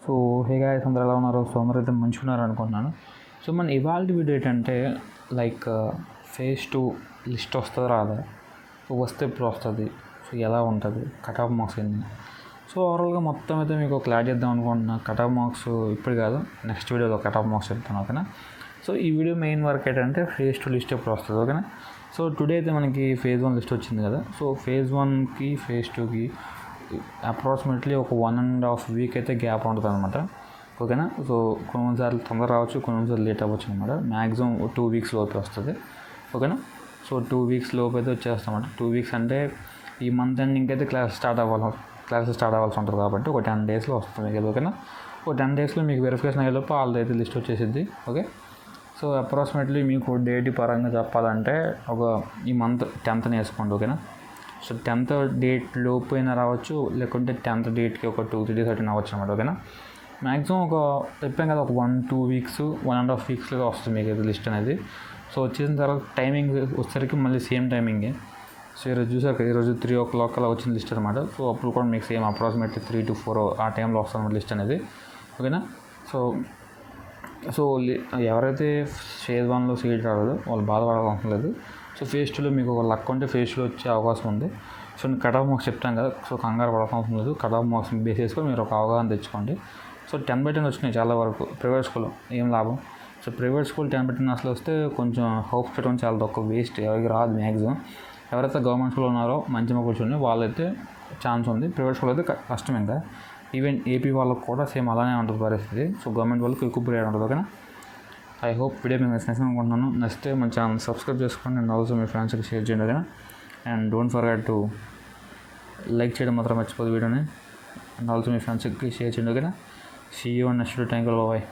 So hey guys, అందరూ ఎలా ఉన్నారు? సో అందరూ అయితే మంచిగా ఉన్నారు అనుకుంటున్నాను. సో మన ఇవాళ వీడియో ఏంటంటే లైక్ ఫేజ్ 2 లిస్ట్ వస్తుంది రాదా, సో వస్తే ఎప్పుడు వస్తుంది, సో ఎలా ఉంటుంది, కట్ ఆఫ్ మార్క్స్ ఏంది, సో ఓవరాల్గా మొత్తం అయితే మీకు క్లారిటీ ఇద్దాం అనుకుంటున్నా. కట్ ఆఫ్ మార్క్స్ ఇప్పుడు కాదు, నెక్స్ట్ వీడియోలో కట్ ఆఫ్ మార్క్స్ చెప్తాను, ఓకేనా. సో ఈ వీడియో మెయిన్ వర్క్ ఏంటంటే ఫేజ్ 2 లిస్ట్ ఎప్పుడు వస్తుంది, ఓకేనా. సో టుడే అయితే మనకి ఫేజ్ 1 లిస్ట్ వచ్చింది కదా. సో ఫేజ్ 1కి ఫేజ్ 2కి అప్రాక్సిమేట్లీ ఒక 1.5 వీక్ అయితే గ్యాప్ ఉంటుంది అనమాట, ఓకేనా. సో కొన్నిసార్లు తొందర రావచ్చు, కొన్నిసార్లు లేట్ అవ్వచ్చు అనమాట. మ్యాక్సిమం 2 వీక్స్ లోపే వస్తుంది, ఓకేనా. సో 2 వీక్స్ లోపు అయితే వచ్చేస్తామంట. 2 వీక్స్ అంటే ఈ మంత్ ఎండింగ్ అయితే క్లాసెస్ స్టార్ట్ అవ్వాల్సి ఉంటుంది కాబట్టి ఒక 10 డేస్లో వస్తుంది కదా, ఓకేనా. ఒక 10 డేస్లో మీకు వెరిఫికేషన్ అయ్యేలోపు వాళ్ళది అయితే లిస్ట్ వచ్చేసిద్ది, ఓకే. సో అప్రాక్సిమేట్లీ మీకు డేట్ పరంగా చెప్పాలంటే ఒక ఈ మంత్ 10th వేసుకోండి, ఓకేనా. సో 10th డేట్ లోపు అయినా రావచ్చు, లేకుంటే 10th డేట్కి ఒక 2-3 డేస్ అటెండ్ అవ్వచ్చు అనమాట, ఓకేనా. మ్యాక్సిమం ఒక చెప్పాం కదా, ఒక 1-2 వీక్స్ 1.5 వీక్స్లో వస్తుంది మీకు అయితే లిస్ట్ అనేది. సో వచ్చేసిన తర్వాత టైమింగ్ వచ్చేసరికి మళ్ళీ సేమ్ టైమింగే. సో ఈరోజు చూసారు, ఈరోజు 3 o'clock అలా వచ్చిన లిస్ట్ అనమాట. సో అప్పుడు కూడా మీకు సేమ్ అప్రాక్సిమేట్లీ 3 to 4 ఆ టైంలో వస్తుంది లిస్ట్ అనేది, ఓకేనా. సో ఎవరైతే ఫేజ్ 1లో సీట్ రాలేదో వాళ్ళు బాధపడాల్సిన లేదు. సో ఫేజ్ 2లో మీకు ఒక లక్ ఉంటే ఫేజ్ 2లో వచ్చే అవకాశం ఉంది. సో నేను కట్ ఆఫ్ మార్క్స్ చెప్తాను కదా, సో కంగారు పడాల్సిన అవసరం లేదు. కట్ ఆఫ్ మార్క్స్ బేస్ చేసుకొని మీరు ఒక అవగాహన తెచ్చుకోండి. సో 10/10 వచ్చినాయి చాలా వరకు ప్రైవేట్ స్కూల్లో, ఏం లాభం. సో ప్రైవేట్ స్కూల్ 10/10 అసలు వస్తే కొంచెం హోప్స్ పెట్టడం చాలా తక్కువ, వేస్ట్, ఎవరికి రాదు మ్యాక్సిమం. ఎవరైతే గవర్నమెంట్ స్కూల్లో ఉన్నారో మంచిగా కూర్చొని వాళ్ళైతే ఛాన్స్ ఉంది. ప్రైవేట్ స్కూల్ అయితే కష్టం. ఇంకా ఈవెన్ ఏపీ వాళ్ళకి కూడా సేమ్ అలానే ఉంటుంది పరిస్థితి. సో గవర్నమెంట్ వాళ్ళకి ఎక్కువ పీరియడ్ ఉంటుంది, ఓకేనా. ఐ హోప్ వీడియో మీకు నచ్చింది అనుకుంటున్నాను. నచ్చితే మన ఛానల్ సబ్స్క్రైబ్ చేసుకోండి అండ్ ఆల్సో మీ ఫ్రెండ్స్కి షేర్ చేయండి, ఓకేనా. And don't forget to like చేయడం మాత్రం మర్చిపోదు వీడియోని, అండ్ ఆల్సో మీ ఫ్రెండ్స్కి షేర్ చేయండి, ఓకేనా. See you next video. Thank you, bye.